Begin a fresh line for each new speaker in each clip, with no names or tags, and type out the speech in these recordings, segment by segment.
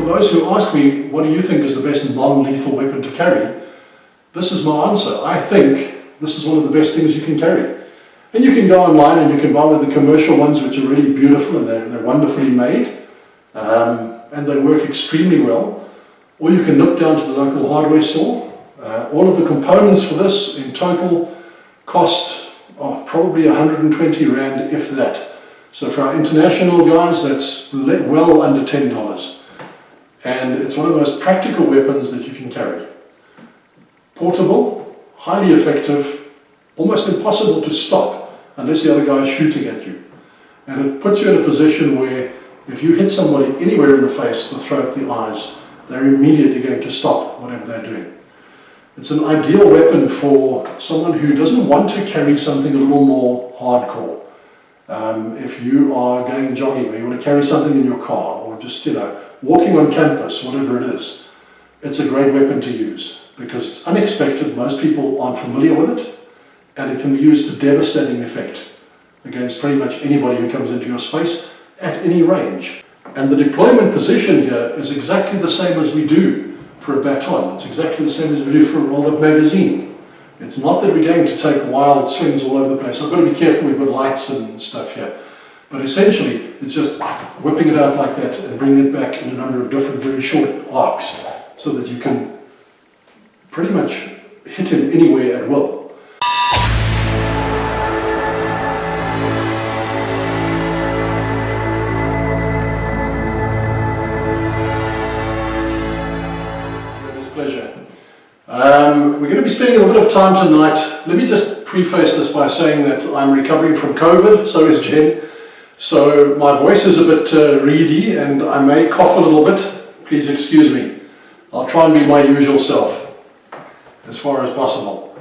for those who ask me, what do you think is the best non-lethal weapon to carry? This is my answer. I think this is one of the best things you can carry. And you can go online and you can buy one of the commercial ones, which are really beautiful and they're wonderfully made. And they work extremely well. Or you can nip down to the local hardware store. All of the components for this in total cost probably 120 Rand, if that. So for our international guys, that's well under $10. And it's one of the most practical weapons that you can carry. Portable, highly effective, almost impossible to stop unless the other guy is shooting at you. And it puts you in a position where if you hit somebody anywhere in the face, the throat, the eyes, they're immediately going to stop whatever they're doing. It's an ideal weapon for someone who doesn't want to carry something a little more hardcore. If you are going jogging or you want to carry something in your car or just, walking on campus, whatever it is, it's a great weapon to use because it's unexpected. Most people aren't familiar with it, and it can be used to devastating effect against pretty much anybody who comes into your space at any range. And the deployment position here is exactly the same as we do for a baton. It's exactly the same as we do for a rolled-up magazine. It's not that we're going to take wild swings all over the place. I've got to be careful, we've got lights and stuff here. But essentially, it's just whipping it out like that and bringing it back in a number of different, very short arcs so that you can pretty much hit him anywhere at will. We're going to be spending a bit of time tonight. Let me just preface this by saying that I'm recovering from COVID, so is Jen. So my voice is a bit reedy and I may cough a little bit. Please excuse me. I'll try and be my usual self as far as possible.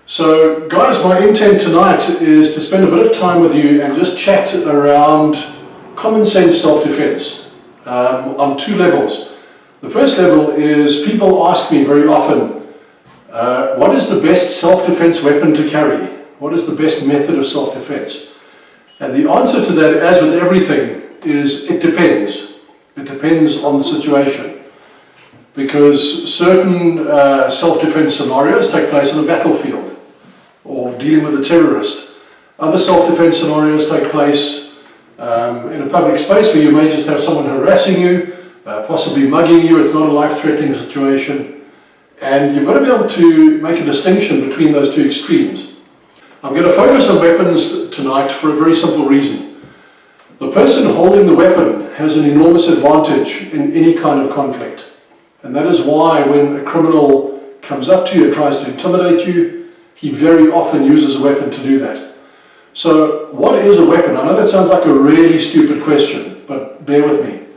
So guys, my intent tonight is to spend a bit of time with you and just chat around common sense self-defense on two levels. The first level is people ask me very often, what is the best self-defense weapon to carry? What is the best method of self-defense? And the answer to that, as with everything, is it depends. It depends on the situation. Because certain self-defense scenarios take place on a battlefield or dealing with a terrorist. Other self-defense scenarios take place in a public space where you may just have someone harassing you, possibly mugging you. It's not a life-threatening situation. And you've got to be able to make a distinction between those two extremes. I'm going to focus on weapons tonight for a very simple reason. The person holding the weapon has an enormous advantage in any kind of conflict. And that is why when a criminal comes up to you and tries to intimidate you, he very often uses a weapon to do that. So what is a weapon? I know that sounds like a really stupid question, but bear with me.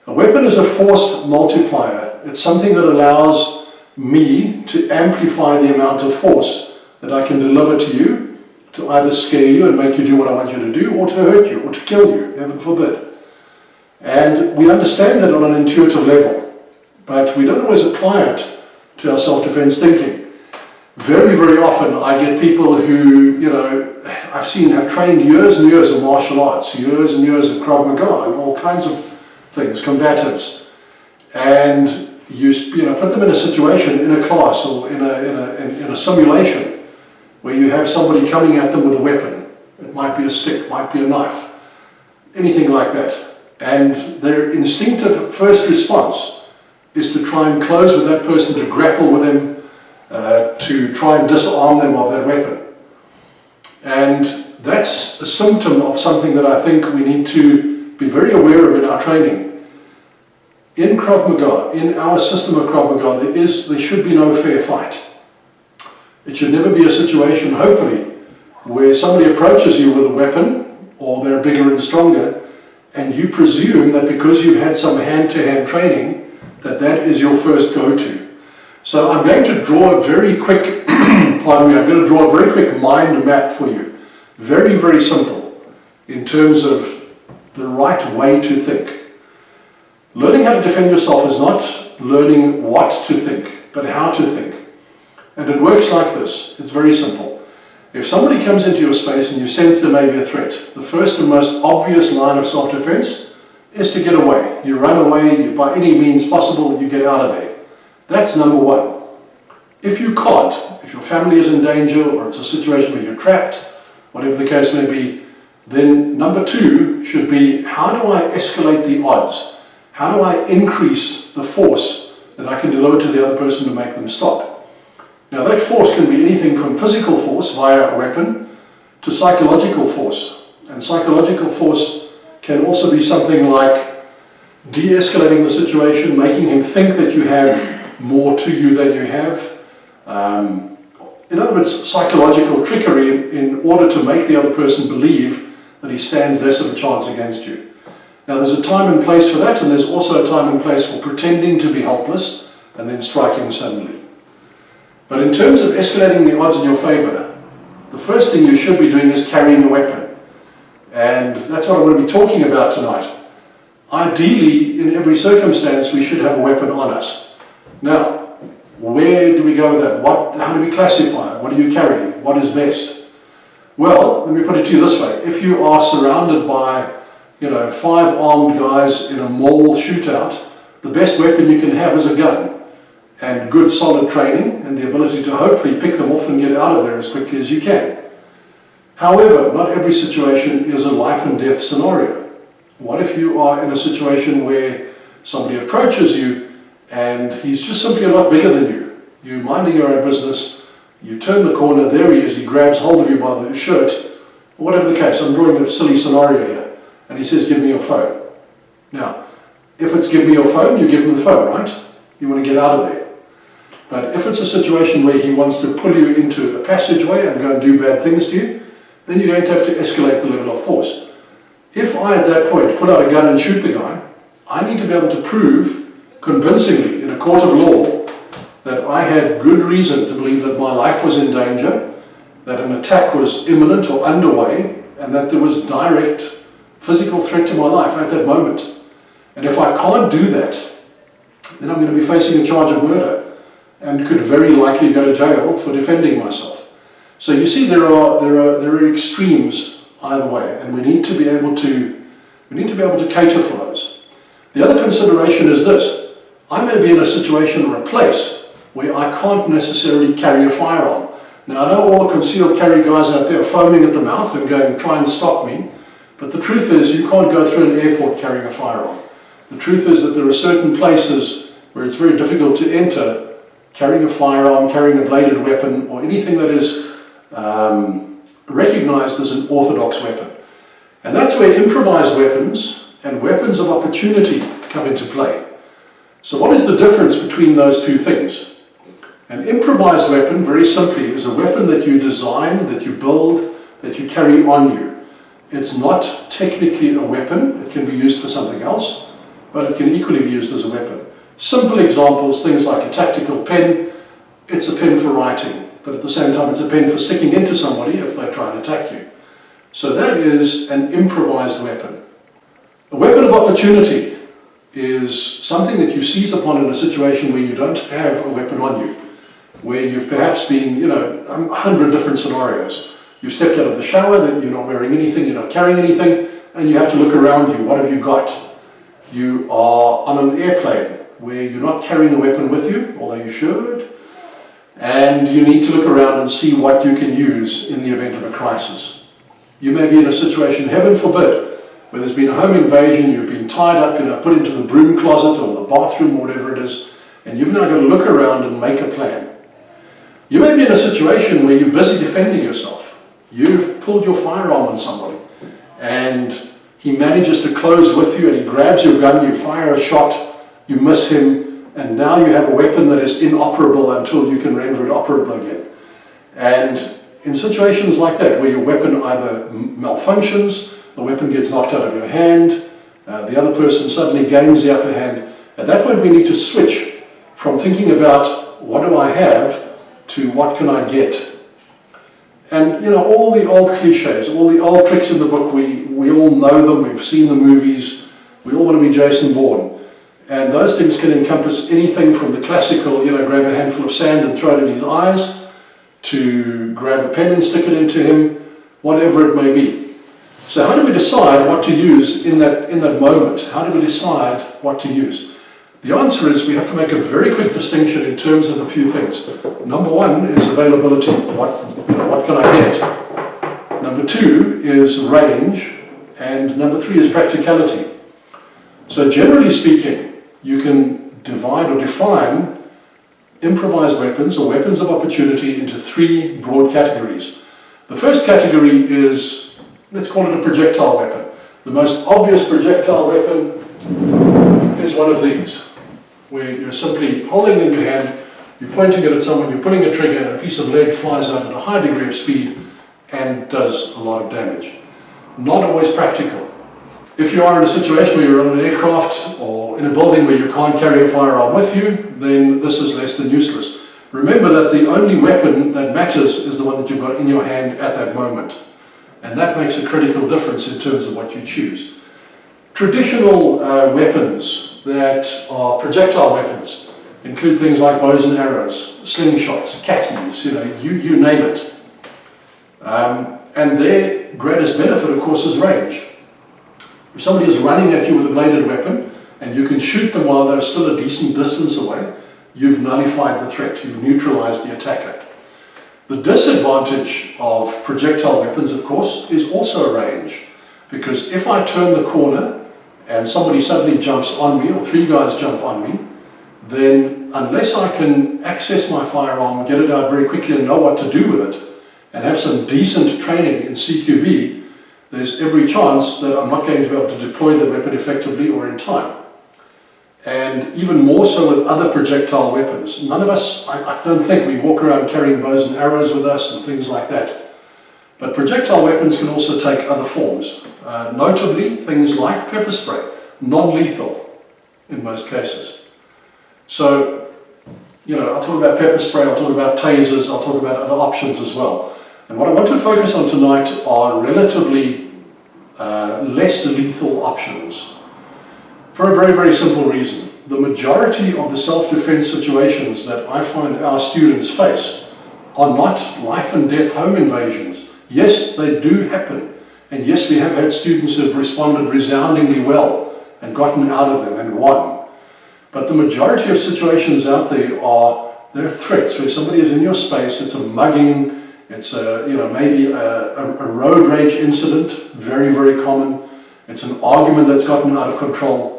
A weapon is a force multiplier. It's something that allows me to amplify the amount of force that I can deliver to you, to either scare you and make you do what I want you to do, or to hurt you, or to kill you, heaven forbid. And we understand that on an intuitive level, but we don't always apply it to our self-defense thinking. Very, very often I get people who, I've seen have trained years and years of martial arts, years and years of Krav Maga, and all kinds of things, combatives. And you put them in a situation, in a class or in a simulation where you have somebody coming at them with a weapon. It might be a stick, might be a knife, anything like that. And their instinctive first response is to try and close with that person, to grapple with them, to try and disarm them of that weapon. And that's a symptom of something that I think we need to be very aware of in our training. In Krav Maga, in our system of Krav Maga, there should be no fair fight. It should never be a situation, hopefully, where somebody approaches you with a weapon, or they're bigger and stronger, and you presume that because you've had some hand-to-hand training, that is your first go-to. So I'm going to draw a very quick, I'm going to draw a very quick mind map for you. Very, very simple, in terms of the right way to think. Learning how to defend yourself is not learning what to think, but how to think. And it works like this. It's very simple. If somebody comes into your space and you sense there may be a threat, the first and most obvious line of self-defense is to get away. You run away, you, by any means possible, you get out of there. That's number one. If you can't, if your family is in danger or it's a situation where you're trapped, whatever the case may be, then number two should be, how do I escalate the odds? How do I increase the force that I can deliver to the other person to make them stop? Now that force can be anything from physical force via a weapon to psychological force. And psychological force can also be something like de-escalating the situation, making him think that you have more to you than you have. In other words, psychological trickery in order to make the other person believe that he stands less of a chance against you. Now there's a time and place for that, and there's also a time and place for pretending to be helpless and then striking suddenly. But in terms of escalating the odds in your favor, the first thing you should be doing is carrying a weapon. And that's what I'm going to be talking about tonight. Ideally, in every circumstance, we should have a weapon on us. Now, where do we go with that? How do we classify it? What do you carry? What is best? Well, let me put it to you this way. If you are surrounded by, 5 armed guys in a mall shootout, the best weapon you can have is a gun and good solid training and the ability to hopefully pick them off and get out of there as quickly as you can. However, not every situation is a life and death scenario. What if you are in a situation where somebody approaches you and he's just simply a lot bigger than you? You're minding your own business, you turn the corner, there he is, he grabs hold of you by the shirt, whatever the case, I'm drawing a silly scenario here, and he says, give me your phone. Now, if it's give me your phone, you give him the phone, right? You want to get out of there. But if it's a situation where he wants to pull you into a passageway and go and do bad things to you, then you're going to have to escalate the level of force. If I, at that point, pull out a gun and shoot the guy, I need to be able to prove convincingly in a court of law that I had good reason to believe that my life was in danger, that an attack was imminent or underway, and that there was direct physical threat to my life at that moment. And if I can't do that, then I'm going to be facing a charge of murder and could very likely go to jail for defending myself. So you see, there are extremes either way, and we need to be able to cater for those. The other consideration is this: I may be in a situation or a place where I can't necessarily carry a firearm. Now I know all the concealed carry guys out there are foaming at the mouth and going, try and stop me, but the truth is you can't go through an airport carrying a firearm. The truth is that there are certain places where it's very difficult to enter carrying a firearm, carrying a bladed weapon, or anything that is recognized as an orthodox weapon. And that's where improvised weapons and weapons of opportunity come into play. So what is the difference between those two things? An improvised weapon, very simply, is a weapon that you design, that you build, that you carry on you. It's not technically a weapon. It can be used for something else, but it can equally be used as a weapon. Simple examples, things like a tactical pen. It's a pen for writing, but at the same time it's a pen for sticking into somebody if they try and attack you. So that is an improvised weapon. A weapon of opportunity is something that you seize upon in a situation where you don't have a weapon on you, where you've perhaps been, 100 different scenarios. You stepped out of the shower, that you're not wearing anything, you're not carrying anything, and you have to look around you. What have you got? You are on an airplane where you're not carrying a weapon with you, although you should, and you need to look around and see what you can use in the event of a crisis. You may be in a situation, heaven forbid, where there's been a home invasion, you've been tied up, put into the broom closet or the bathroom or whatever it is, and you've now got to look around and make a plan. You may be in a situation where you're busy defending yourself. You've pulled your firearm on somebody, and he manages to close with you, and he grabs your gun, you fire a shot, you miss him, and now you have a weapon that is inoperable until you can render it operable again. And in situations like that, where your weapon either malfunctions, the weapon gets knocked out of your hand, the other person suddenly gains the upper hand, at that point we need to switch from thinking about what do I have to what can I get. And all the old cliches, all the old tricks in the book, we all know them, we've seen the movies, we all want to be Jason Bourne. And those things can encompass anything from the classical, grab a handful of sand and throw it in his eyes, to grab a pen and stick it into him, whatever it may be. So how do we decide what to use in that moment? How do we decide what to use? The answer is we have to make a very quick distinction in terms of a few things. Number one is availability. What can I get? Number two is range. And number three is practicality. So generally speaking, you can divide or define improvised weapons or weapons of opportunity into three broad categories. The first category is, let's call it a projectile weapon. The most obvious projectile weapon is one of these, where you're simply holding it in your hand, you're pointing it at someone, you're pulling a trigger, and a piece of lead flies out at a high degree of speed and does a lot of damage. Not always practical. If you are in a situation where you're on an aircraft or in a building where you can't carry a firearm with you, then this is less than useless. Remember that the only weapon that matters is the one that you've got in your hand at that moment. And that makes a critical difference in terms of what you choose. Traditional weapons that are projectile weapons include things like bows and arrows, slingshots, catties, you name it. And their greatest benefit, of course, is range. If somebody is running at you with a bladed weapon and you can shoot them while they're still a decent distance away, you've nullified the threat, you've neutralized the attacker. The disadvantage of projectile weapons, of course, is also range. Because if I turn the corner and somebody suddenly jumps on me, or three guys jump on me, then unless I can access my firearm, get it out very quickly and know what to do with it, and have some decent training in CQB, there's every chance that I'm not going to be able to deploy the weapon effectively or in time. And even more so with other projectile weapons. None of us, I don't think we walk around carrying bows and arrows with us and things like that. But projectile weapons can also take other forms. Notably, things like pepper spray, non-lethal in most cases. So, I'll talk about pepper spray, I'll talk about tasers, I'll talk about other options as well. And what I want to focus on tonight are relatively less lethal options. For a very, very simple reason. The majority of the self-defense situations that I find our students face are not life and death home invasions. Yes, they do happen. And yes, we have had students who have responded resoundingly well and gotten out of them and won. But the majority of situations out there they're threats where somebody is in your space, it's a mugging, it's maybe a road rage incident, very, very common. It's an argument that's gotten out of control.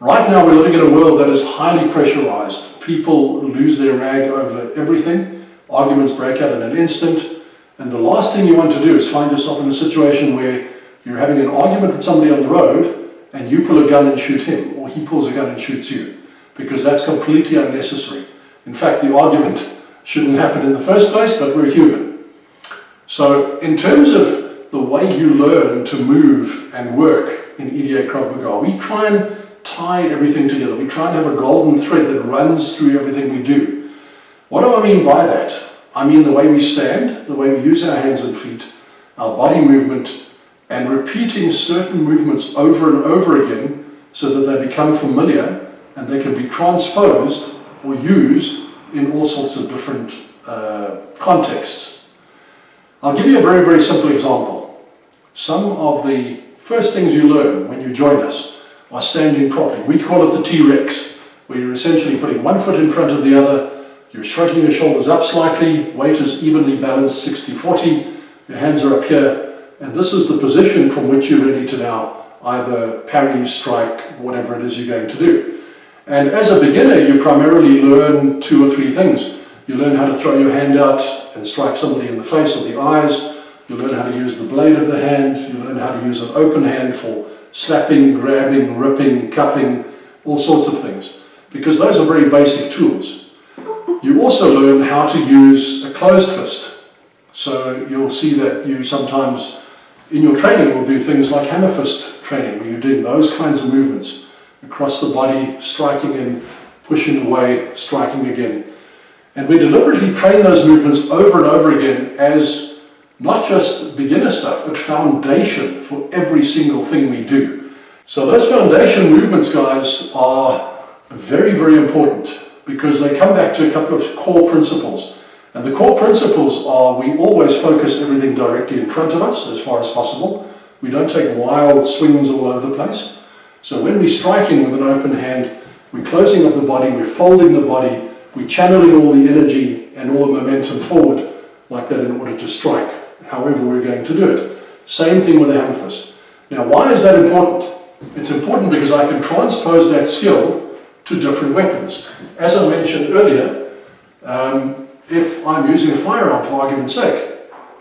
Right now we're living in a world that is highly pressurized. People lose their rag over everything. Arguments break out in an instant. And the last thing you want to do is find yourself in a situation where you're having an argument with somebody on the road and you pull a gun and shoot him, or he pulls a gun and shoots you, because that's completely unnecessary. In fact, the argument shouldn't happen in the first place, but we're human. So in terms of the way you learn to move and work in EDA Krav Maga, we try and tie everything together. We try and have a golden thread that runs through everything we do. What do I mean by that? I mean the way we stand, the way we use our hands and feet, our body movement, and repeating certain movements over and over again so that they become familiar and they can be transposed or used in all sorts of different contexts. I'll give you a very, very simple example. Some of the first things you learn when you join us are standing properly. We call it the T-Rex, where you're essentially putting one foot in front of the other, you're shrugging your shoulders up slightly, weight is evenly balanced 60-40, your hands are up here, and this is the position from which you're ready to now either parry, strike, whatever it is you're going to do. And as a beginner, you primarily learn 2 or 3 things. You learn how to throw your hand out and strike somebody in the face or the eyes. You learn how to use the blade of the hand. You learn how to use an open hand for slapping, grabbing, ripping, cupping, all sorts of things. Because those are very basic tools. You also learn how to use a closed fist. So you'll see that you sometimes, in your training, will do things like hammer fist training, where you're doing those kinds of movements across the body, striking in, pushing away, striking again. And we deliberately train those movements over and over again as not just beginner stuff, but foundation for every single thing we do. So those foundation movements, guys, are very, very important because they come back to a couple of core principles. And the core principles are we always focus everything directly in front of us as far as possible. We don't take wild swings all over the place. So when we're striking with an open hand, we're closing up the body, we're folding the body, we're channeling all the energy and all the momentum forward like that in order to strike, however we're going to do it. Same thing with the hammer fist. Now, why is that important? It's important because I can transpose that skill to different weapons. As I mentioned earlier, if I'm using a firearm for argument's sake,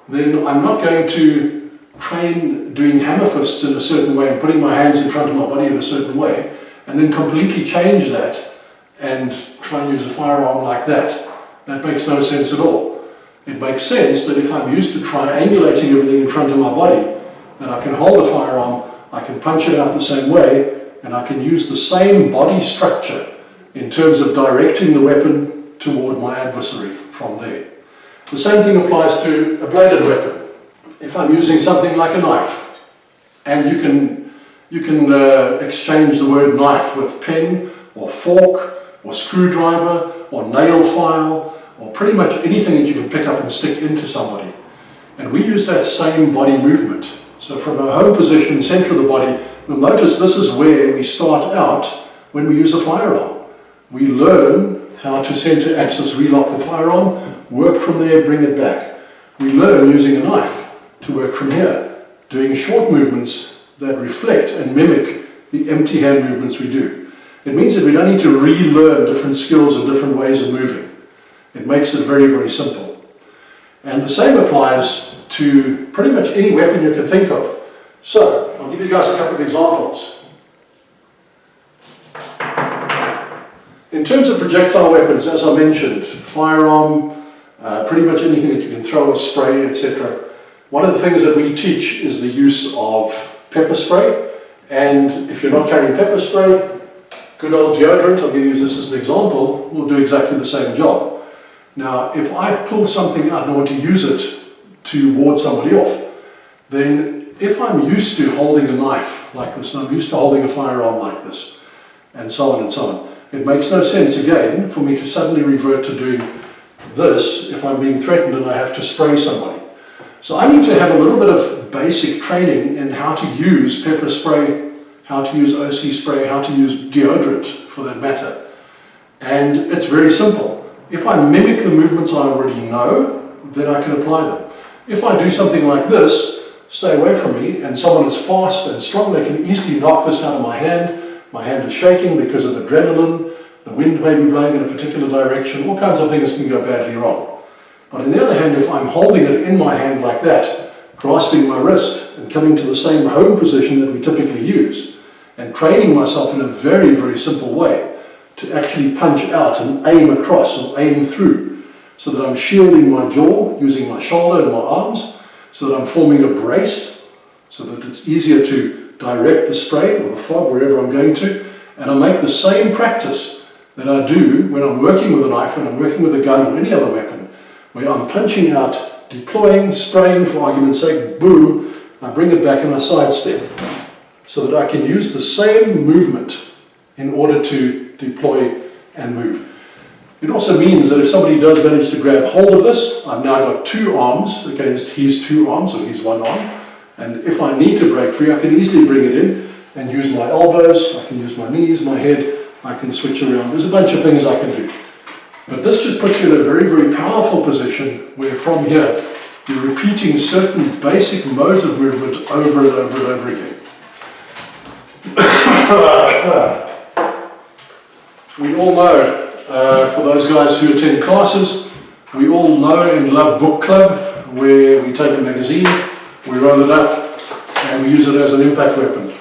then I'm not going to train doing hammer fists in a certain way and putting my hands in front of my body in a certain way and then completely change that and try and use a firearm like that. That makes no sense at all. It makes sense that if I'm used to triangulating everything in front of my body, then I can hold the firearm, I can punch it out the same way, and I can use the same body structure in terms of directing the weapon toward my adversary from there. The same thing applies to a bladed weapon. If I'm using something like a knife, and you can exchange the word knife with pen or fork or screwdriver or nail file or pretty much anything that you can pick up and stick into somebody. And we use that same body movement. So from our home position, center of the body, you'll notice this is where we start out when we use a firearm. We learn how to center axis relock the firearm, work from there, bring it back. We learn using a knife to work from here, doing short movements that reflect and mimic the empty hand movements we do. It means that we don't need to relearn different skills and different ways of moving. It makes it very, very simple. And the same applies to pretty much any weapon you can think of. So, I'll give you guys a couple of examples. In terms of projectile weapons, as I mentioned, firearm, pretty much anything that you can throw a spray, etc. One of the things that we teach is the use of pepper spray. And if you're not carrying pepper spray, good old deodorant, I'm going to use this as an example, will do exactly the same job. Now, if I pull something out and I want to use it to ward somebody off, then if I'm used to holding a knife like this, and I'm used to holding a firearm like this, and so on and so on, it makes no sense, again, for me to suddenly revert to doing this if I'm being threatened and I have to spray somebody. So I need to have a little bit of basic training in how to use pepper spray, how to use OC spray, how to use deodorant for that matter. And it's very simple. If I mimic the movements I already know, then I can apply them. If I do something like this, stay away from me, and someone is fast and strong, they can easily knock this out of my hand. My hand is shaking because of adrenaline, the wind may be blowing in a particular direction, all kinds of things can go badly wrong. But on the other hand, if I'm holding it in my hand like that, grasping my wrist and coming to the same home position that we typically use, and training myself in a very, very simple way to actually punch out and aim across or aim through, so that I'm shielding my jaw using my shoulder and my arms, so that I'm forming a brace, so that it's easier to direct the spray or the fog wherever I'm going to, and I make the same practice that I do when I'm working with a knife, when I'm working with a gun or any other weapon, where I'm punching out, deploying, spraying for argument's sake, boom, I bring it back and I sidestep, so that I can use the same movement in order to deploy and move. It also means that if somebody does manage to grab hold of this, I've now got two arms against his two arms, or his one arm, and if I need to break free, I can easily bring it in and use my elbows, I can use my knees, my head, I can switch around. There's a bunch of things I can do. But this just puts you in a very, very powerful position where from here, you're repeating certain basic modes of movement over and over and over again. We all know, for those guys who attend classes, we all know and love book club, where we take a magazine, we roll it up, and we use it as an impact weapon.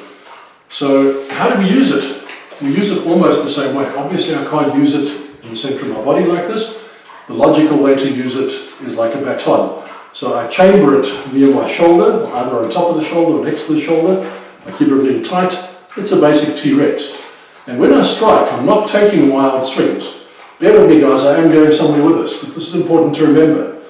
So how do we use it? We use it almost the same way. Obviously I can't use it in the center of my body like this. The logical way to use it is like a baton. So I chamber it near my shoulder, either on top of the shoulder or next to the shoulder. I keep everything tight. It's a basic T-Rex. And when I strike, I'm not taking wild swings. Bear with me guys, I am going somewhere with this, but this is important to remember.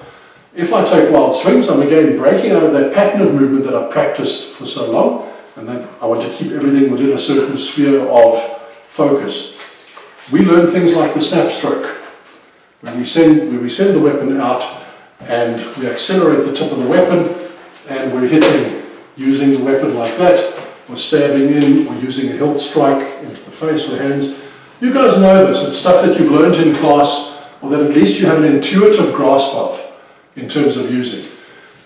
If I take wild swings, I'm again breaking out of that pattern of movement that I've practiced for so long, and then I want to keep everything within a certain sphere of focus. We learn things like the snap stroke. When we send the weapon out and we accelerate the tip of the weapon and we're hitting using a weapon like that, or stabbing in, or using a hilt strike into the face or hands. You guys know this. It's stuff that you've learned in class, or that at least you have an intuitive grasp of in terms of using.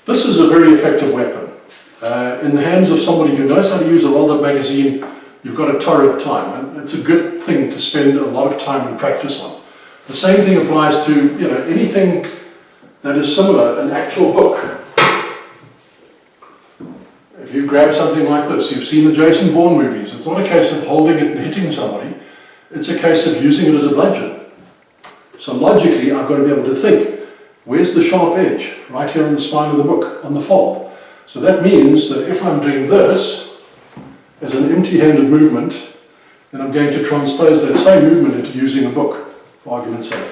This is a very effective weapon. In the hands of somebody who knows how to use a rolled-up magazine, you've got a torrid time, and it's a good thing to spend a lot of time and practice on. The same thing applies to anything that is similar, an actual book. If you grab something like this, you've seen the Jason Bourne movies, it's not a case of holding it and hitting somebody, it's a case of using it as a bludgeon. So logically, I've got to be able to think, where's the sharp edge? Right here on the spine of the book, on the fold. So that means that if I'm doing this as an empty-handed movement, then I'm going to transpose that same movement into using a book, for argument's sake.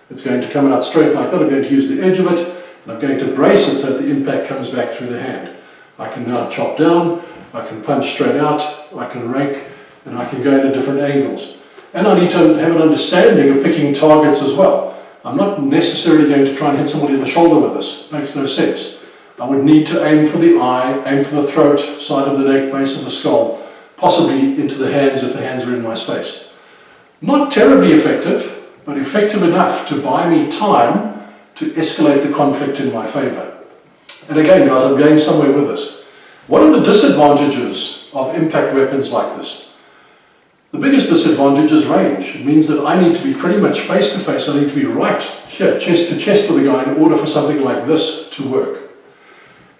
It's going to come out straight like that. I'm going to use the edge of it, and I'm going to brace it so that the impact comes back through the hand. I can now chop down, I can punch straight out, I can rake, and I can go into different angles. And I need to have an understanding of picking targets as well. I'm not necessarily going to try and hit somebody in the shoulder with this. Makes no sense. I would need to aim for the eye, aim for the throat, side of the neck, base of the skull, possibly into the hands if the hands are in my space. Not terribly effective, but effective enough to buy me time to escalate the conflict in my favor. And again, guys, I'm going somewhere with this. What are the disadvantages of impact weapons like this? The biggest disadvantage is range. It means that I need to be pretty much face to face. I need to be right here, chest to chest with a guy in order for something like this to work.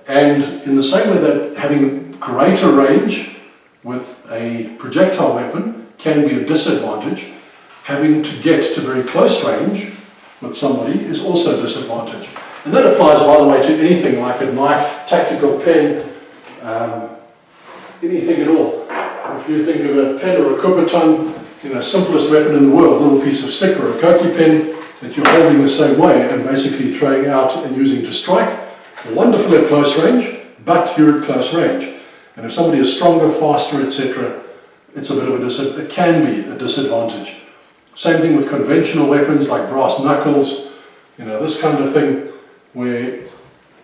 And in the same way that having greater range with a projectile weapon can be a disadvantage, having to get to very close range with somebody is also a disadvantage. And that applies, by the way, to anything like a knife, tactical pen, anything at all. If you think of a pen or a Cooperton, simplest weapon in the world, a little piece of stick or a Cokie pen that you're holding the same way and basically throwing out and using to strike. Wonderful at close range, but you're at close range. And if somebody is stronger, faster, etc., it's a bit of a it can be a disadvantage. Same thing with conventional weapons like brass knuckles, this kind of thing, where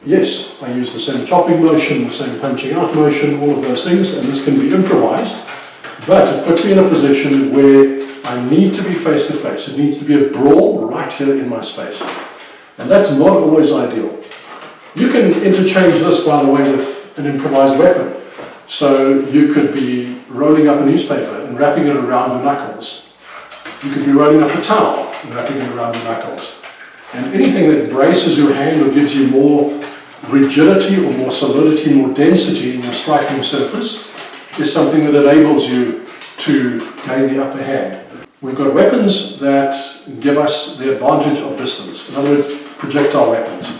yes, I use the same chopping motion, the same punching out motion, all of those things, and this can be improvised, but it puts me in a position where I need to be face to face. It needs to be a brawl right here in my space. And that's not always ideal. You can interchange this, by the way, with an improvised weapon. So you could be rolling up a newspaper and wrapping it around your knuckles. You could be rolling up a towel and wrapping it around your knuckles. And anything that braces your hand or gives you more rigidity or more solidity, more density in your striking surface is something that enables you to gain the upper hand. We've got weapons that give us the advantage of distance. In other words, projectile weapons.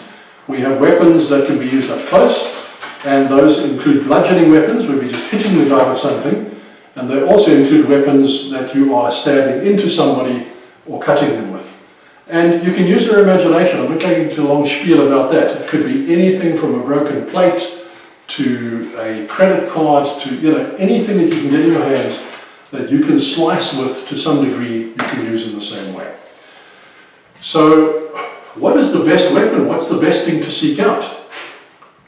We have weapons that can be used up close, and those include bludgeoning weapons, where we're just hitting the guy with something, and they also include weapons that you are stabbing into somebody or cutting them with. And you can use your imagination. I'm not going into a long spiel about that. It could be anything from a broken plate to a credit card to anything that you can get in your hands that you can slice with to some degree, you can use in the same way. So, what is the best weapon? What's the best thing to seek out?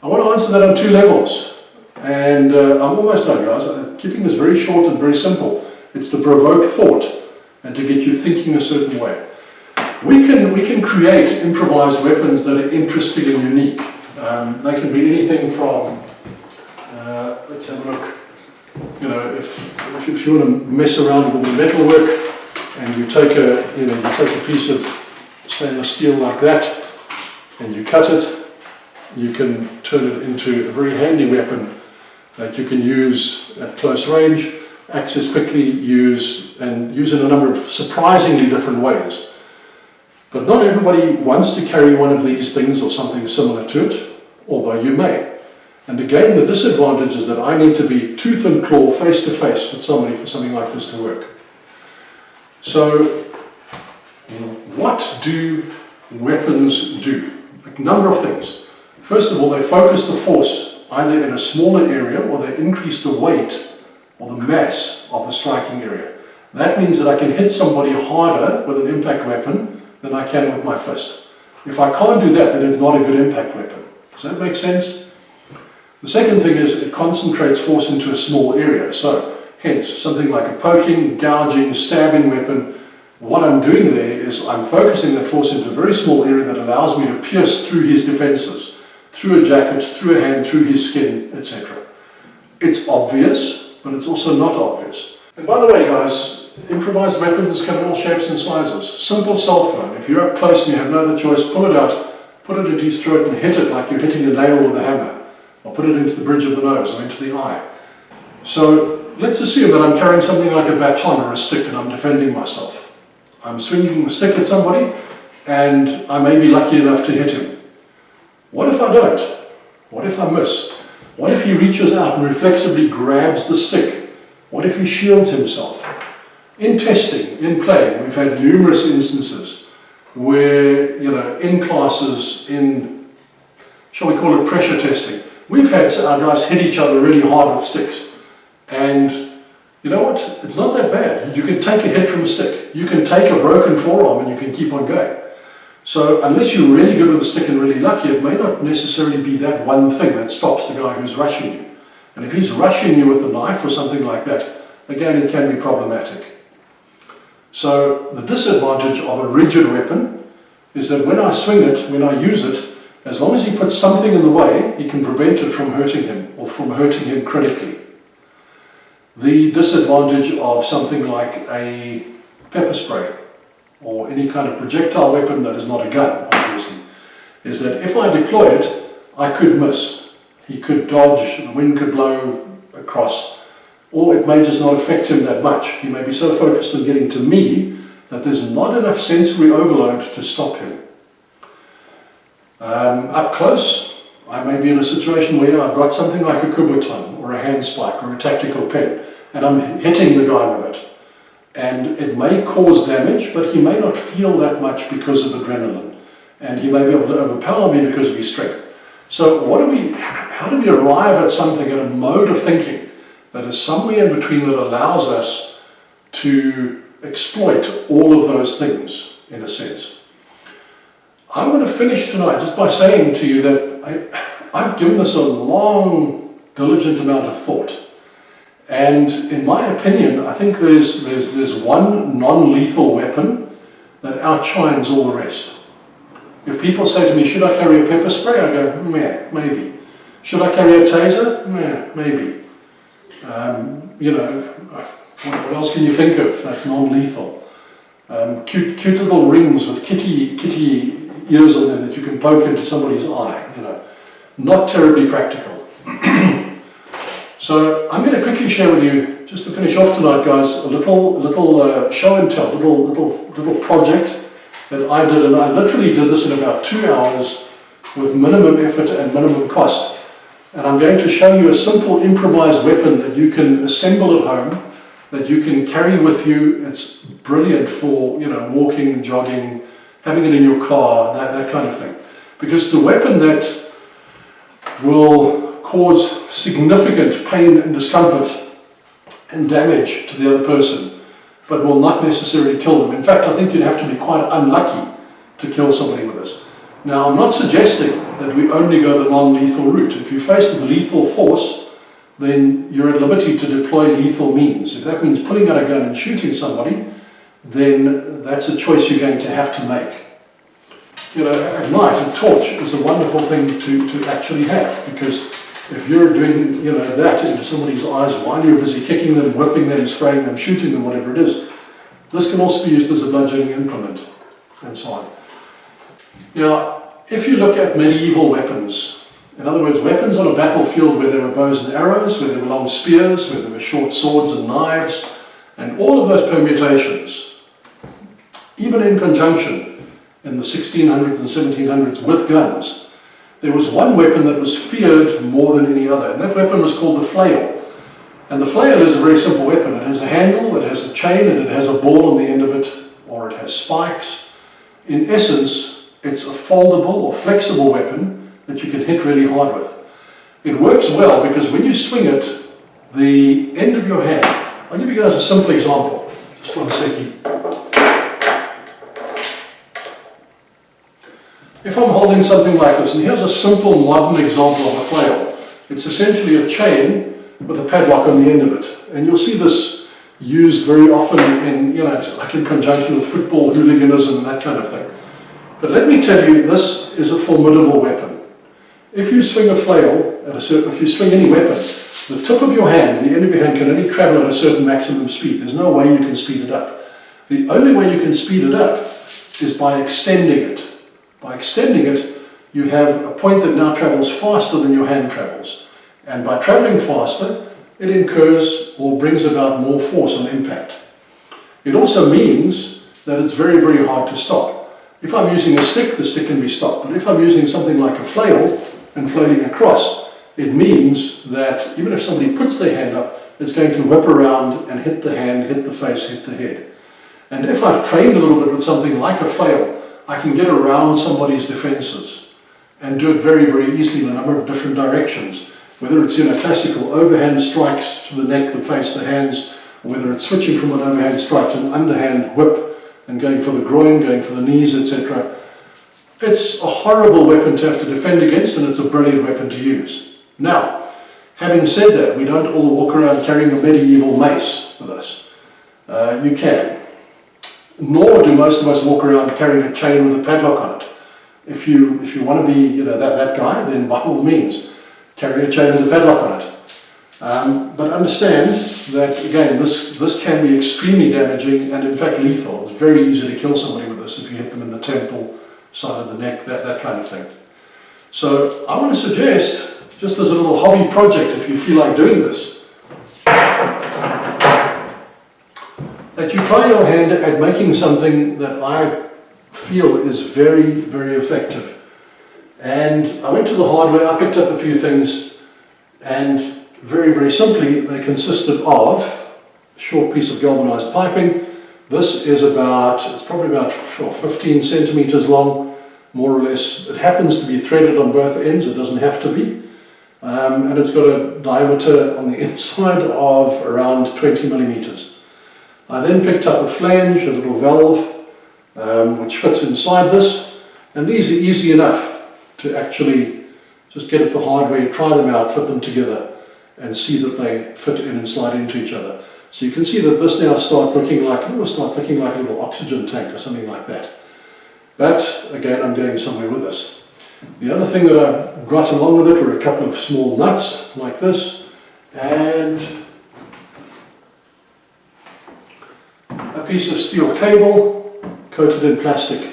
I want to answer that on two levels. And I'm almost done, guys. I'm keeping this very short and very simple. It's to provoke thought and to get you thinking a certain way. We can create improvised weapons that are interesting and unique. They can be anything from, let's have a look, if you want to mess around with the metalwork and you take a piece of stainless steel like that and you cut it, you can turn it into a very handy weapon that you can use at close range, access quickly, use in a number of surprisingly different ways. But not everybody wants to carry one of these things or something similar to it, although you may. And again, the disadvantage is that I need to be tooth and claw, face to face with somebody for something like this to work. So, what do weapons do? A number of things. First of all, they focus the force either in a smaller area or they increase the weight or the mass of the striking area. That means that I can hit somebody harder with an impact weapon than I can with my fist. If I can't do that, then it's not a good impact weapon. Does that make sense? The The second thing is it concentrates force into a small area. So, hence, something like a poking, gouging, stabbing weapon. What I'm doing there is I'm focusing that force into a very small area that allows me to pierce through his defenses, through a jacket, through a hand, through his skin, etc. It's obvious, but it's also not obvious. And by the way, guys, improvised weapons come in all shapes and sizes. Simple cell phone. If you're up close and you have no other choice, pull it out, put it into his throat and hit it like you're hitting a nail with a hammer. Or put it into the bridge of the nose or into the eye. So let's assume that I'm carrying something like a baton or a stick and I'm defending myself. I'm swinging the stick at somebody and I may be lucky enough to hit him. What if I don't? What if I miss? What if he reaches out and reflexively grabs the stick? What if he shields himself? In testing, in playing, we've had numerous instances where, in classes, in, shall we call it pressure testing, we've had our guys hit each other really hard with sticks. And you know what? It's not that bad. You can take a hit from a stick. You can take a broken forearm and you can keep on going. So unless you're really good with a stick and really lucky, it may not necessarily be that one thing that stops the guy who's rushing you. And if he's rushing you with a knife or something like that, again, it can be problematic. So the disadvantage of a rigid weapon is that when I swing it, when I use it, as long as he puts something in the way, he can prevent it from hurting him or from hurting him critically. The disadvantage of something like a pepper spray or any kind of projectile weapon that is not a gun, obviously, is that if I deploy it, I could miss. He could dodge, the wind could blow across, or it may just not affect him that much. He may be so focused on getting to me that there's not enough sensory overload to stop him. Up close, I may be in a situation where I've got something like a kubotan or a handspike or a tactical pen and I'm hitting the guy with it. And it may cause damage, but he may not feel that much because of adrenaline. And he may be able to overpower me because of his strength. So how do we arrive at something, at a mode of thinking that is somewhere in between that allows us to exploit all of those things, in a sense? I'm going to finish tonight just by saying to you that I've given this a long, diligent amount of thought. And in my opinion, I think there's one non-lethal weapon that outshines all the rest. If people say to me, should I carry a pepper spray? I go, meh, maybe. Should I carry a taser? Meh, maybe. What else can you think of that's non-lethal? Cute little rings with kitty ears on them that you can poke into somebody's eye, not terribly practical. So I'm going to quickly share with you, just to finish off tonight, guys, a little show and tell, little project that I did, and I literally did this in about 2 hours with minimum effort and minimum cost. And I'm going to show you a simple improvised weapon that you can assemble at home, that you can carry with you. It's brilliant for walking, jogging, having it in your car, that kind of thing. Because it's a weapon that will cause significant pain and discomfort and damage to the other person, but will not necessarily kill them. In fact, I think you'd have to be quite unlucky to kill somebody with this. Now, I'm not suggesting that we only go the non-lethal route. If you're faced with lethal force, then you're at liberty to deploy lethal means. If that means pulling out a gun and shooting somebody, then that's a choice you're going to have to make. At night, a torch is a wonderful thing to actually have, because if you're doing that into somebody's eyes while you're busy kicking them, whipping them, spraying them, shooting them, whatever it is, this can also be used as a bludgeoning implement, and so on. Now, if you look at medieval weapons, in other words, weapons on a battlefield where there were bows and arrows, where there were long spears, where there were short swords and knives, and all of those permutations, even in conjunction in the 1600s and 1700s with guns, there was one weapon that was feared more than any other, and that weapon was called the FLAIL. And the FLAIL is a very simple weapon. It has a handle, it has a chain, and it has a ball on the end of it, or it has spikes. In essence, it's a foldable or flexible weapon that you can hit really hard with. It works well because when you swing it, the end of your hand, I'll give you guys a simple example. Just one second. If I'm holding something like this, and here's a simple modern example of a FLAIL. It's essentially a chain with a padlock on the end of it. And you'll see this used very often in, it's like in conjunction with football hooliganism and that kind of thing. But let me tell you, this is a formidable weapon. If you swing a flail, if you swing any weapon, the tip of your hand, the end of your hand can only travel at a certain maximum speed. There's no way you can speed it up. The only way you can speed it up is by extending it. By extending it, you have a point that now travels faster than your hand travels. And by traveling faster, it incurs or brings about more force on impact. It also means that it's very, very hard to stop. If I'm using a stick, the stick can be stopped. But if I'm using something like a flail and flailing across, it means that even if somebody puts their hand up, it's going to whip around and hit the hand, hit the face, hit the head. And if I've trained a little bit with something like a flail, I can get around somebody's defenses and do it very, very easily in a number of different directions. Whether it's classical overhand strikes to the neck, the face, the hands, or whether it's switching from an overhand strike to an underhand whip and going for the groin, going for the knees, etc. It's a horrible weapon to have to defend against, and it's a brilliant weapon to use. Now, having said that, we don't all walk around carrying a medieval mace with us. You can. Nor do most of us walk around carrying a chain with a padlock on it. If you want to be that guy, then by all means, carry a chain with a padlock on it. But understand that, again, this can be extremely damaging and in fact lethal. It's very easy to kill somebody with this if you hit them in the temple, side of the neck, that kind of thing. So I want to suggest, just as a little hobby project, if you feel like doing this, that you try your hand at making something that I feel is very, very effective. And I went to the hardware, I picked up a few things, and very, very simply, they consisted of a short piece of galvanized piping. This is it's probably about 15 centimeters long, more or less. It happens to be threaded on both ends, it doesn't have to be. And it's got a diameter on the inside of around 20 millimeters. I then picked up a flange, a little valve, which fits inside this, and these are easy enough to actually just get at the hardware, try them out, fit them together, and see that they fit in and slide into each other. So you can see that this now starts looking like a little oxygen tank or something like that. But again, I'm going somewhere with this. The other thing that I brought along with it were a couple of small nuts like this, and a piece of steel cable coated in plastic.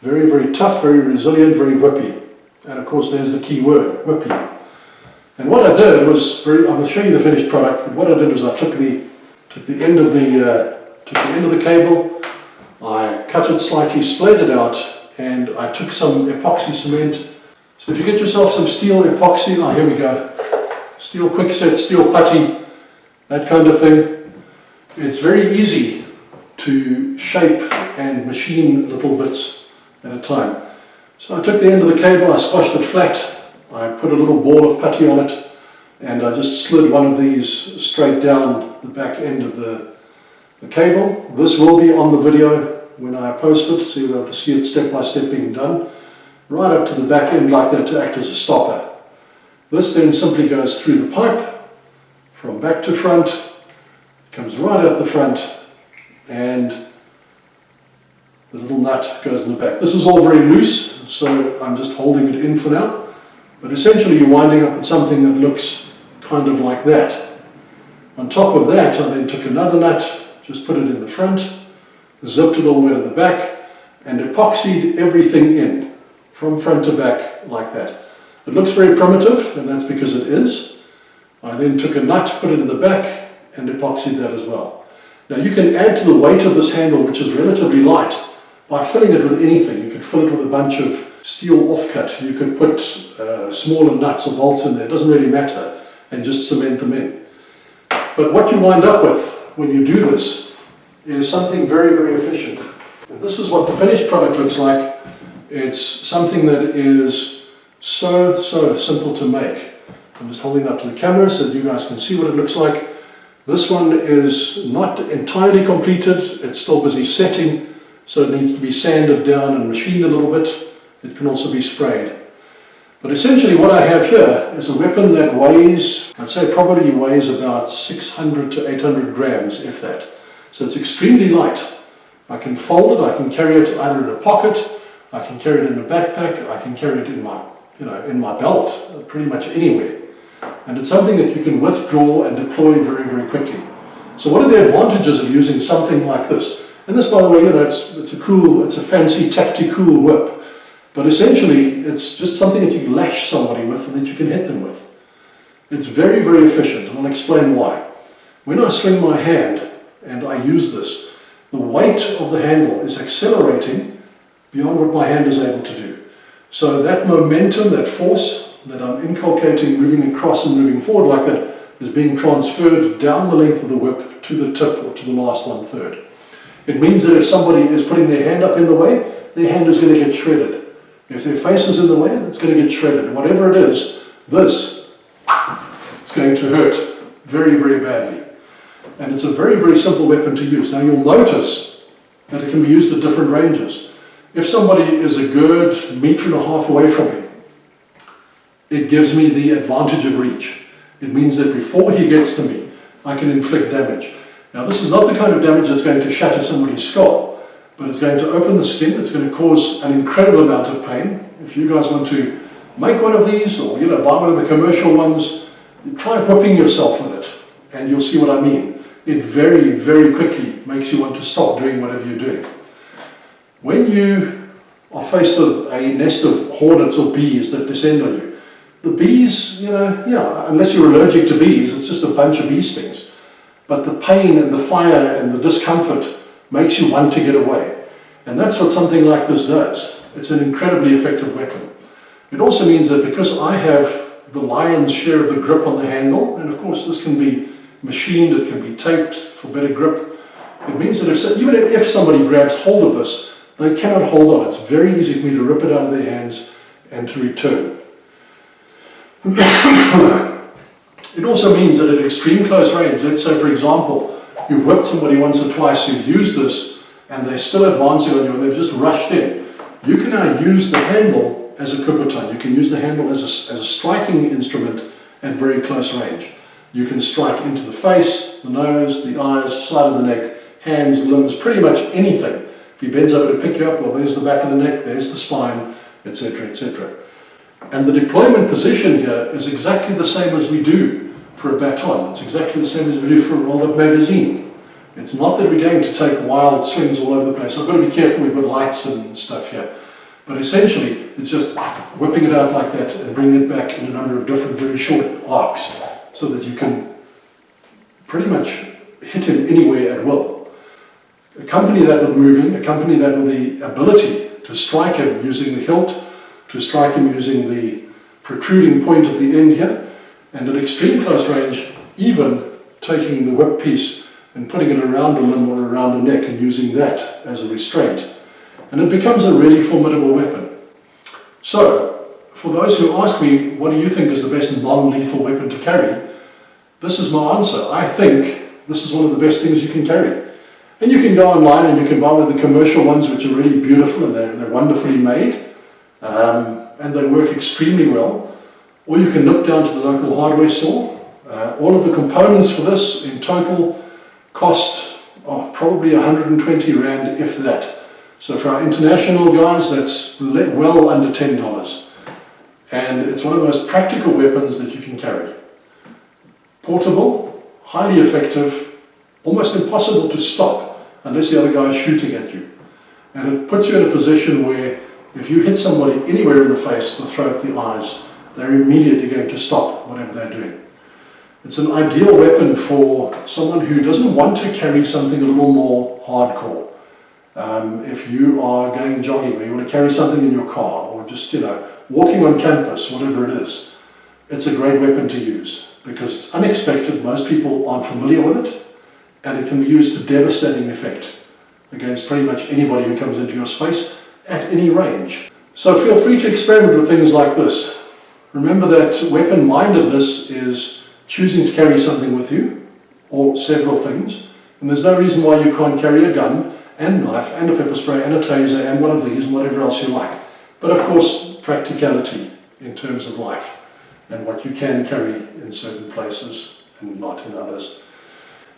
Very, very tough, very resilient, very whippy. And of course there's the key word, whippy. And what I did was, I'm going to show you the finished product, but what I did was I took the end of the cable, I cut it slightly, splayed it out, and I took some epoxy cement. So if you get yourself some steel epoxy, here we go, steel quickset, steel putty, that kind of thing. It's very easy to shape and machine little bits at a time. So I took the end of the cable, I squashed it flat, I put a little ball of putty on it, and I just slid one of these straight down the back end of the cable. This will be on the video when I post it, so you'll be able to see it step by step being done, right up to the back end like that to act as a stopper. This then simply goes through the pipe, from back to front, comes right out the front, and the little nut goes in the back. This is all very loose, so I'm just holding it in for now. But essentially you're winding up with something that looks kind of like that. On top of that, I then took another nut, just put it in the front, zipped it all the way to the back, and epoxied everything in, from front to back, like that. It looks very primitive, and that's because it is. I then took a nut, put it in the back, and epoxied that as well. Now you can add to the weight of this handle, which is relatively light, by filling it with anything. You could fill it with a bunch of steel offcut, you could put smaller nuts or bolts in there, it doesn't really matter, and just cement them in. But what you wind up with when you do this is something very, very efficient. And this is what the finished product looks like. It's something that is so simple to make. I'm just holding it up to the camera so that you guys can see what it looks like. This one is not entirely completed, it's still busy setting, so it needs to be sanded down and machined a little bit. It can also be sprayed. But essentially what I have here is a weapon that weighs, I'd say probably weighs about 600 to 800 grams, if that. So it's extremely light. I can fold it, I can carry it either in a pocket, I can carry it in a backpack, I can carry it in my, in my belt, pretty much anywhere. And it's something that you can withdraw and deploy very, very quickly. So what are the advantages of using something like this? And this, by the way, it's a fancy tactical whip. But essentially, it's just something that you can lash somebody with and that you can hit them with. It's very, very efficient, and I'll explain why. When I swing my hand and I use this, the weight of the handle is accelerating beyond what my hand is able to do. So that momentum, that force that I'm inculcating, moving across and moving forward like that, is being transferred down the length of the whip to the tip or to the last 1/3. It means that if somebody is putting their hand up in the way, their hand is going to get shredded. If their face is in the way, it's going to get shredded. Whatever it is, this is going to hurt very, very badly. And it's a very, very simple weapon to use. Now you'll notice that it can be used at different ranges. If somebody is a good 1.5 meters away from me, it gives me the advantage of reach. It means that before he gets to me, I can inflict damage. Now this is not the kind of damage that's going to shatter somebody's skull, but it's going to open the skin, it's going to cause an incredible amount of pain. If you guys want to make one of these, or buy one of the commercial ones, try whipping yourself with it, and you'll see what I mean. It very, very quickly makes you want to stop doing whatever you're doing. When you are faced with a nest of hornets or bees that descend on you, the bees, unless you're allergic to bees, it's just a bunch of bee stings. But the pain and the fire and the discomfort makes you want to get away. And that's what something like this does. It's an incredibly effective weapon. It also means that because I have the lion's share of the grip on the handle, and of course this can be machined, it can be taped for better grip, it means that even if somebody grabs hold of this, they cannot hold on. It's very easy for me to rip it out of their hands and to return. It also means that at extreme close range, let's say for example, you've whipped somebody once or twice who've used this and they're still advancing on you and they've just rushed in. You can now use the handle as a kubotan. You can use the handle as a striking instrument at very close range. You can strike into the face, the nose, the eyes, side of the neck, hands, limbs, pretty much anything. If he bends over to pick you up, well, there's the back of the neck, there's the spine, etc., etc. And the deployment position here is exactly the same as we do for a baton. It's exactly the same as we do for a rolled-up magazine. It's not that we're going to take wild swings all over the place. I've got to be careful, we've got lights and stuff here. But essentially, it's just whipping it out like that and bringing it back in a number of different very short arcs so that you can pretty much hit him anywhere at will. Accompany that with moving, accompany that with the ability to strike him using the hilt, to strike him using the protruding point at the end here, and at extreme close range, even taking the whip piece and putting it around a limb or around a neck and using that as a restraint. And it becomes a really formidable weapon. So, for those who ask me, what do you think is the best non-lethal weapon to carry? This is my answer. I think this is one of the best things you can carry. And you can go online and you can buy one of the commercial ones which are really beautiful and they're wonderfully made. And they work extremely well. Or you can nip down to the local hardware store. All of the components for this in total cost probably 120 Rand, if that. So for our international guys, that's well under $10. And it's one of the most practical weapons that you can carry. Portable, highly effective, almost impossible to stop unless the other guy is shooting at you. And it puts you in a position where if you hit somebody anywhere in the face, the throat, the eyes, they're immediately going to stop whatever they're doing. It's an ideal weapon for someone who doesn't want to carry something a little more hardcore. If you are going jogging or you want to carry something in your car or just, walking on campus, whatever it is, it's a great weapon to use because it's unexpected. Most people aren't familiar with it, and it can be used to devastating effect against pretty much anybody who comes into your space at any range. So feel free to experiment with things like this. Remember that weapon-mindedness is choosing to carry something with you, or several things, and there's no reason why you can't carry a gun and knife and a pepper spray and a taser and one of these and whatever else you like. But of course, practicality in terms of life and what you can carry in certain places and not in others.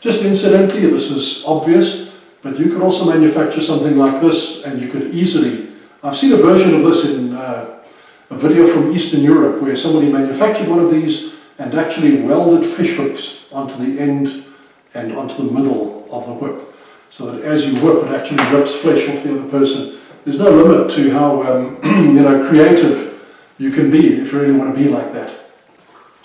Just incidentally, this is obvious, but you could also manufacture something like this, and you could easily, I've seen a version of this in a video from Eastern Europe where somebody manufactured one of these and actually welded fish hooks onto the end and onto the middle of the whip, so that as you whip, it actually rips flesh off the other person. There's no limit to how creative you can be if you really want to be like that.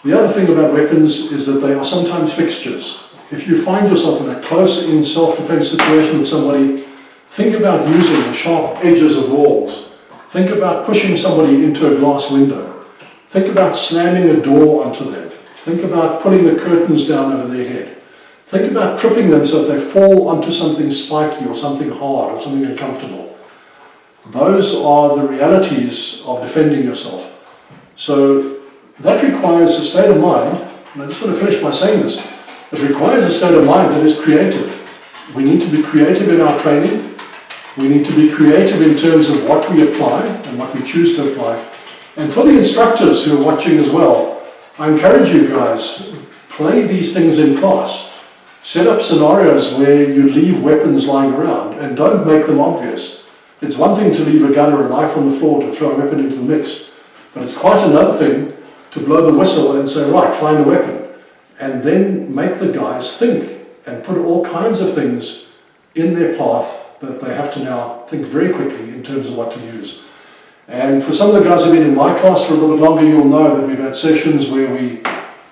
The other thing about weapons is that they are sometimes fixtures. If you find yourself in a close-in self-defense situation with somebody, think about using the sharp edges of walls. Think about pushing somebody into a glass window. Think about slamming a door onto them. Think about pulling the curtains down over their head. Think about tripping them so that they fall onto something spiky or something hard or something uncomfortable. Those are the realities of defending yourself. So that requires a state of mind, and I just want to finish by saying this, it requires a state of mind that is creative. We need to be creative in our training. We need to be creative in terms of what we apply and what we choose to apply. And for the instructors who are watching as well, I encourage you guys, play these things in class. Set up scenarios where you leave weapons lying around and don't make them obvious. It's one thing to leave a gun or a knife on the floor to throw a weapon into the mix, but it's quite another thing to blow the whistle and say, right, find a weapon. And then make the guys think and put all kinds of things in their path that they have to now think very quickly in terms of what to use. And for some of the guys who have been in my class for a little bit longer, you'll know that we've had sessions where we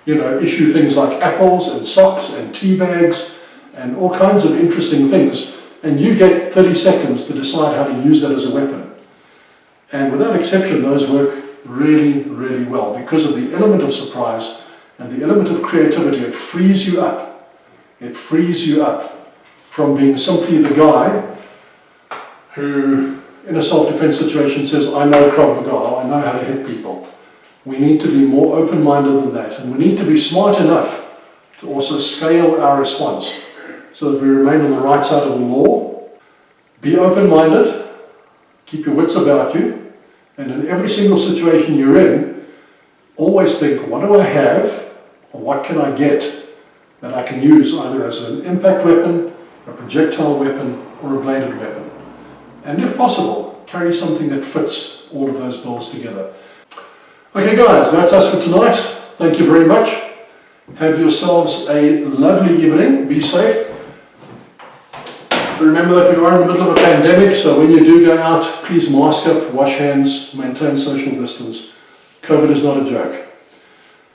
issue things like apples and socks and tea bags and all kinds of interesting things. And you get 30 seconds to decide how to use that as a weapon. And without exception, those work really, really well because of the element of surprise and the element of creativity. It frees you up. It frees you up from being simply the guy who, in a self-defense situation, says, I know Krav Maga, I know how to hit people. We need to be more open-minded than that, and we need to be smart enough to also scale our response so that we remain on the right side of the law. Be open-minded, keep your wits about you, and in every single situation you're in, always think, what do I have, or what can I get that I can use either as an impact weapon, a projectile weapon, or a bladed weapon. And if possible, carry something that fits all of those bills together. Okay guys, that's us for tonight. Thank you very much. Have yourselves a lovely evening. Be safe. Remember that we are in the middle of a pandemic, so when you do go out, please mask up, wash hands, maintain social distance. COVID is not a joke.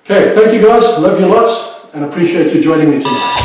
Okay, thank you guys. Love you lots and appreciate you joining me tonight.